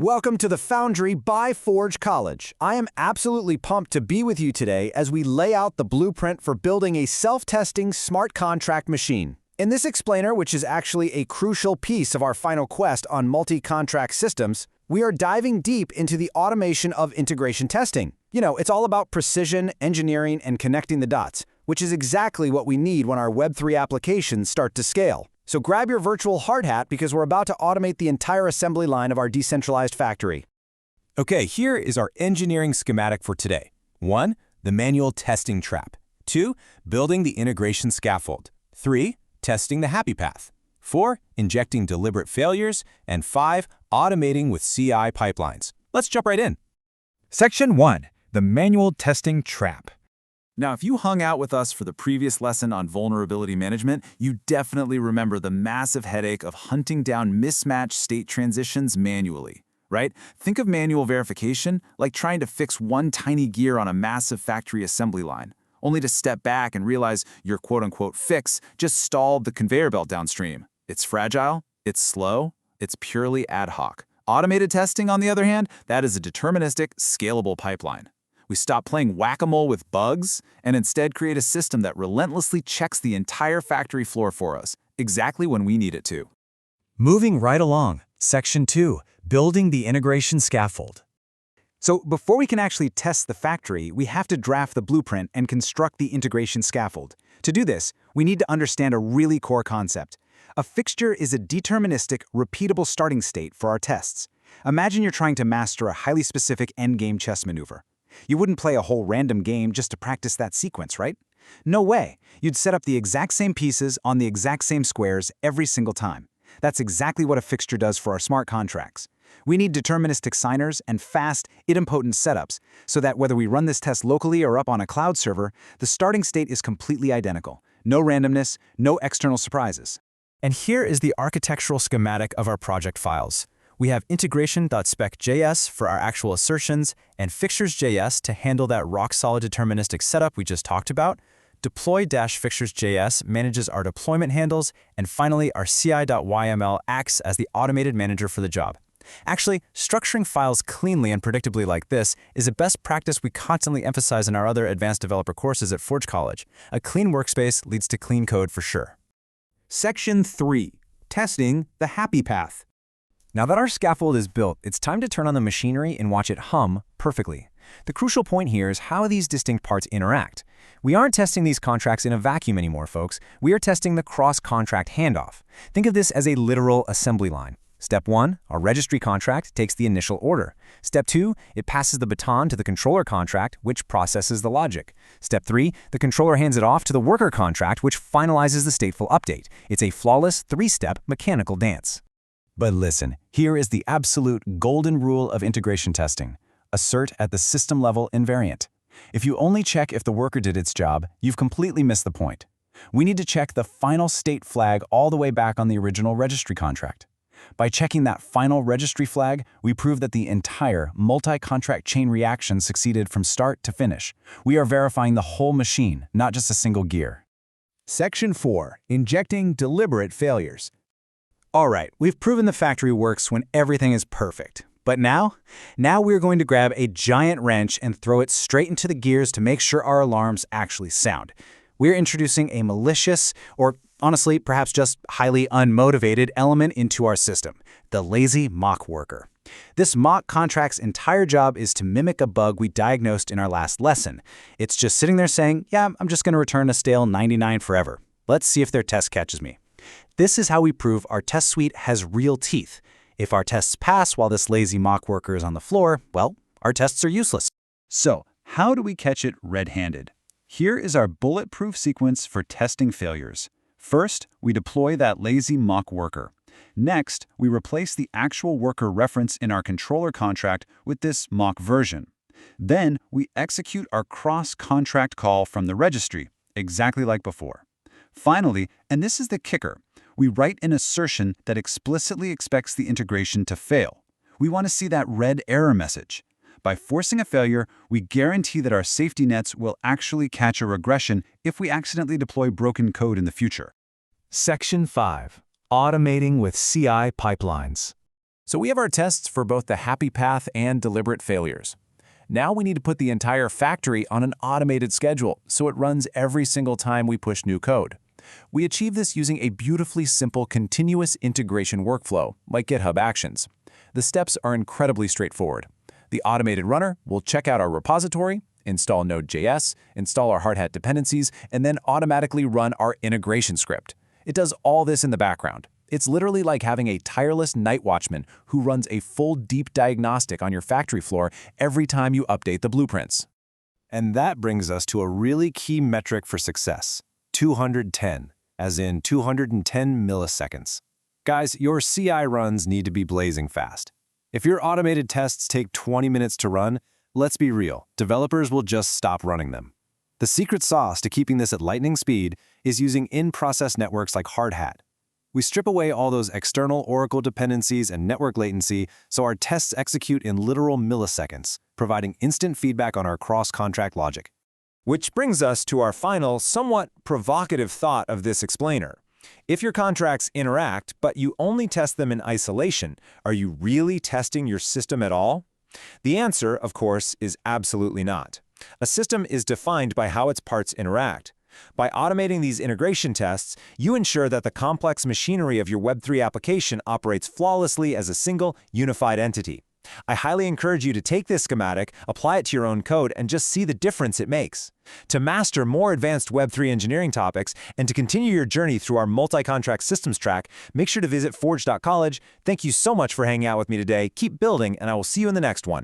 Welcome to the Foundry by Forge College. I am absolutely pumped to be with you today as we lay out the blueprint for building a self-testing smart contract machine. In this explainer, which is actually a crucial piece of our final quest on multi-contract systems, we are diving deep into the automation of integration testing. You know, it's all about precision, engineering, and connecting the dots, which is exactly what we need when our Web3 applications start to scale. So grab your virtual hard hat because we're about to automate the entire assembly line of our decentralized factory. Okay, here is our engineering schematic for today. 1. The manual testing trap. 2. Building the integration scaffold. 3. Testing the happy path. 4. Injecting deliberate failures. And 5. Automating with CI pipelines. Let's jump right in. Section 1. The manual testing trap. Now, if you hung out with us for the previous lesson on vulnerability management, you definitely remember the massive headache of hunting down mismatched state transitions manually, right? Think of manual verification like trying to fix one tiny gear on a massive factory assembly line, only to step back and realize your quote-unquote fix just stalled the conveyor belt downstream. It's fragile, it's slow, it's purely ad hoc. Automated testing, on the other hand, that is a deterministic, scalable pipeline. We stop playing whack-a-mole with bugs and instead create a system that relentlessly checks the entire factory floor for us, exactly when we need it to. Moving right along. Section 2. Building the integration scaffold. So before we can actually test the factory, we have to draft the blueprint and construct the integration scaffold. To do this, we need to understand a really core concept. A fixture is a deterministic, repeatable starting state for our tests. Imagine you're trying to master a highly specific endgame chess maneuver. You wouldn't play a whole random game just to practice that sequence, right? No way. You'd set up the exact same pieces on the exact same squares every single time. That's exactly what a fixture does for our smart contracts. We need deterministic signers and fast, idempotent setups so that whether we run this test locally or up on a cloud server, the starting state is completely identical. No randomness, no external surprises. And here is the architectural schematic of our project files. We have integration.spec.js for our actual assertions and fixtures.js to handle that rock-solid deterministic setup we just talked about. Deploy-fixtures.js manages our deployment handles, and finally, our ci.yml acts as the automated manager for the job. Actually, structuring files cleanly and predictably like this is a best practice we constantly emphasize in our other advanced developer courses at Forge College. A clean workspace leads to clean code for sure. Section 3. Testing the happy path. Now that our scaffold is built, it's time to turn on the machinery and watch it hum perfectly. The crucial point here is how these distinct parts interact. We aren't testing these contracts in a vacuum anymore, folks. We are testing the cross-contract handoff. Think of this as a literal assembly line. Step 1, our registry contract takes the initial order. Step 2, it passes the baton to the controller contract, which processes the logic. Step 3, the controller hands it off to the worker contract, which finalizes the stateful update. It's a flawless, three-step mechanical dance. But listen, here is the absolute golden rule of integration testing. Assert at the system-level invariant. If you only check if the worker did its job, you've completely missed the point. We need to check the final state flag all the way back on the original registry contract. By checking that final registry flag, we prove that the entire multi-contract chain reaction succeeded from start to finish. We are verifying the whole machine, not just a single gear. Section 4. Injecting deliberate failures. All right, we've proven the factory works when everything is perfect. But now we're going to grab a giant wrench and throw it straight into the gears to make sure our alarms actually sound. We're introducing a malicious, or honestly, perhaps just highly unmotivated element into our system, the lazy mock worker. This mock contract's entire job is to mimic a bug we diagnosed in our last lesson. It's just sitting there saying, yeah, I'm just going to return a stale 99 forever. Let's see if their test catches me. This is how we prove our test suite has real teeth. If our tests pass while this lazy mock worker is on the floor, well, our tests are useless. So, how do we catch it red-handed? Here is our bulletproof sequence for testing failures. First, we deploy that lazy mock worker. Next, we replace the actual worker reference in our controller contract with this mock version. Then, we execute our cross-contract call from the registry, exactly like before. Finally, and this is the kicker, we write an assertion that explicitly expects the integration to fail. We want to see that red error message. By forcing a failure, we guarantee that our safety nets will actually catch a regression if we accidentally deploy broken code in the future. Section 5. Automating with CI pipelines. So we have our tests for both the happy path and deliberate failures. Now we need to put the entire factory on an automated schedule so it runs every single time we push new code. We achieve this using a beautifully simple continuous integration workflow, like GitHub Actions. The steps are incredibly straightforward. The automated runner will check out our repository, install Node.js, install our Hardhat dependencies, and then automatically run our integration script. It does all this in the background. It's literally like having a tireless night watchman who runs a full deep diagnostic on your factory floor every time you update the blueprints. And that brings us to a really key metric for success, 210, as in 210 milliseconds. Guys, your CI runs need to be blazing fast. If your automated tests take 20 minutes to run, let's be real, developers will just stop running them. The secret sauce to keeping this at lightning speed is using in-process networks like Hardhat. We strip away all those external Oracle dependencies and network latency so our tests execute in literal milliseconds, providing instant feedback on our cross-contract logic. Which brings us to our final, somewhat provocative thought of this explainer. If your contracts interact, but you only test them in isolation, are you really testing your system at all? The answer, of course, is absolutely not. A system is defined by how its parts interact. By automating these integration tests, you ensure that the complex machinery of your Web3 application operates flawlessly as a single, unified entity. I highly encourage you to take this schematic, apply it to your own code, and just see the difference it makes. To master more advanced Web3 engineering topics and to continue your journey through our multi-contract systems track, make sure to visit forge.college. Thank you so much for hanging out with me today. Keep building, and I will see you in the next one.